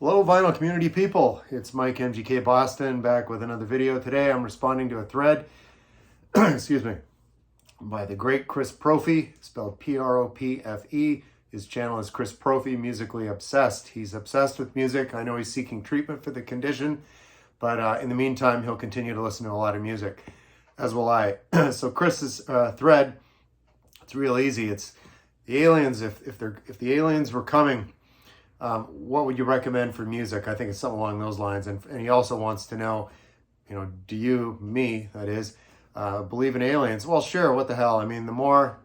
Hello, vinyl community people. It's Mike MGK Boston back with another video. Today I'm responding to a thread, excuse me, by the great Chris Propfe, spelled Propfe. His channel is Chris Propfe, Musically Obsessed. He's obsessed with music. I know he's seeking treatment for the condition, but in the meantime, he'll continue to listen to a lot of music, as will I. So Chris's thread, it's real easy. It's the aliens. If the aliens were coming, what would you recommend for music? I think it's something along those lines. And he also wants to know, do you, me, that is, believe in aliens? Well, sure. What the hell? I mean, the more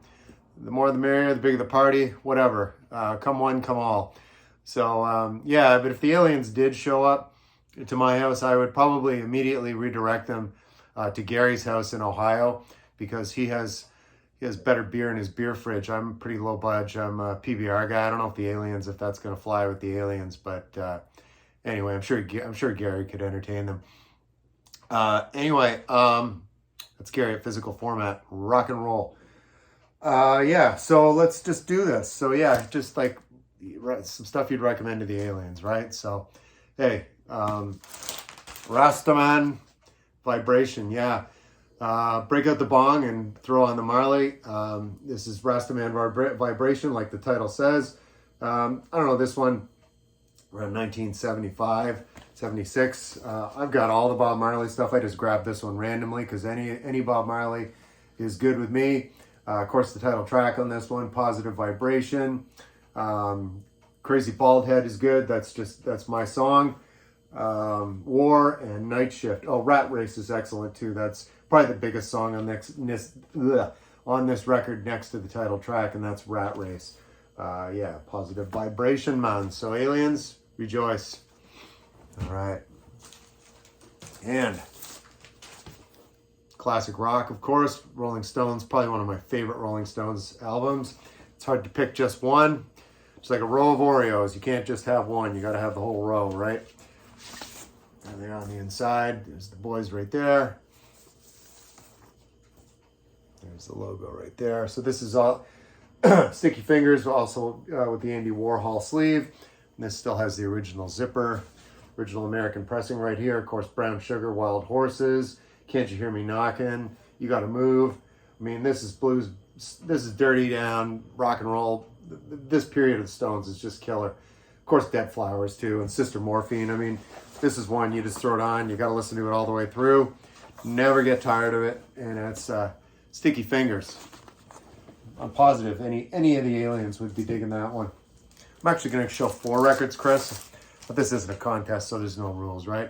the merrier, the bigger the party, whatever. Come one, come all. So, yeah, but if the aliens did show up to my house, I would probably immediately redirect them to Gary's house in Ohio, because he has better beer in his beer fridge. I'm pretty low budge. I'm a PBR guy. I don't know if that's going to fly with the aliens, but anyway, I'm sure Gary could entertain them. Anyway, that's Gary at Physical Format. Rock and roll. Yeah, so let's just do this. So yeah, just like some stuff you'd recommend to the aliens, right? So, hey, Rastaman Vibration, yeah. Break out the bong and throw on the Marley. This is Rastaman Vibration, like the title says. I don't know, this one around 1975, 76. I've got all the Bob Marley stuff. I just grabbed this one randomly because any Bob Marley is good with me. Of course, the title track on this one, Positive Vibration. Crazy Bald Head is good. That's my song. War and Night Shift. Oh, Rat Race is excellent too. That's probably the biggest song on this record next to the title track, and that's Rat Race. Yeah, Positive Vibration, man. So aliens, rejoice. All right. And classic rock, of course, Rolling Stones, probably one of my favorite Rolling Stones albums. It's hard to pick just one. It's like a row of Oreos. You can't just have one. You got to have the whole row, right? And they're on the inside. There's the boys right there. There's the logo right there. So this is all Sticky Fingers, also with the Andy Warhol sleeve. And this still has the original zipper, original American pressing right here. Of course, Brown Sugar, Wild Horses, Can't You Hear Me Knocking, You Gotta Move. I mean, this is blues. This is dirty down, rock and roll. This period of the Stones is just killer. Of course, Dead Flowers too, and Sister Morphine. I mean, this is one you just throw it on. You got to listen to it all the way through. Never get tired of it. And it's Sticky Fingers. I'm positive any of the aliens would be digging that one. I'm actually going to show 4 records, Chris, but this isn't a contest, so there's no rules, right?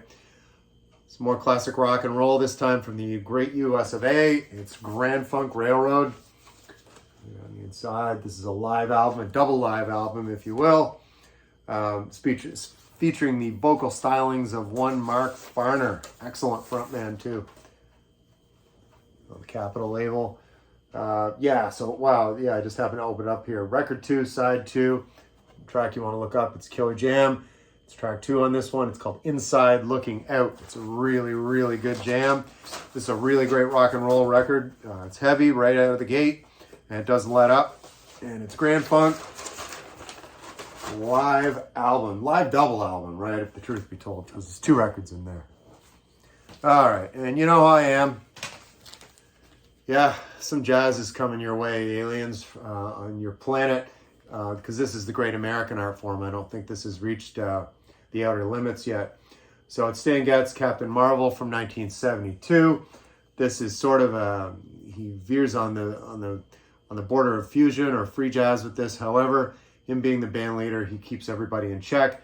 Some more classic rock and roll, this time from the great US of A. It's Grand Funk Railroad. On the inside, this is a live album, a double live album, if you will. Featuring the vocal stylings of one Mark Farner. Excellent frontman, too. On the Capitol label. Yeah, so, wow, yeah, I just happened to open it up here. Record 2, side 2. Track you want to look up, it's Killer Jam. It's track 2 on this one. It's called Inside Looking Out. It's a really, really good jam. This is a really great rock and roll record. It's heavy right out of the gate, and it doesn't let up. And it's Grand Funk. Live double album, right, if the truth be told, because there's 2 records in there. All right, and you know how I am. Yeah, some jazz is coming your way, aliens, on your planet, because this is the great American art form. I don't think this has reached the outer limits yet. So it's Stan Getz, Captain Marvel from 1972. This is sort of he veers on the border of fusion or free jazz with this. However, him being the band leader, he keeps everybody in check,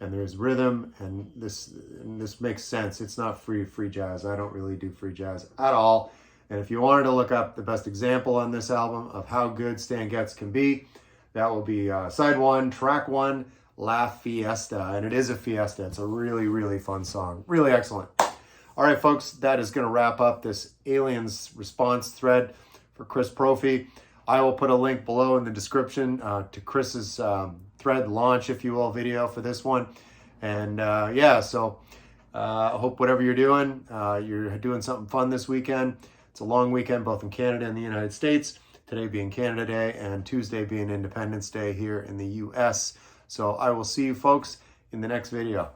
and there's rhythm, and this makes sense. It's not free jazz. I don't really do free jazz at all. And if you wanted to look up the best example on this album of how good Stan Getz can be, that will be side 1, track 1, La Fiesta. And it is a fiesta. It's a really, really fun song. Really excellent. All right, folks, that is going to wrap up this aliens response thread for Chris Propfe. I will put a link below in the description to Chris's thread launch, if you will, video for this one. And yeah, so I hope whatever you're doing something fun this weekend. It's a long weekend, both in Canada and the United States. Today being Canada Day and Tuesday being Independence Day here in the U.S. So I will see you folks in the next video.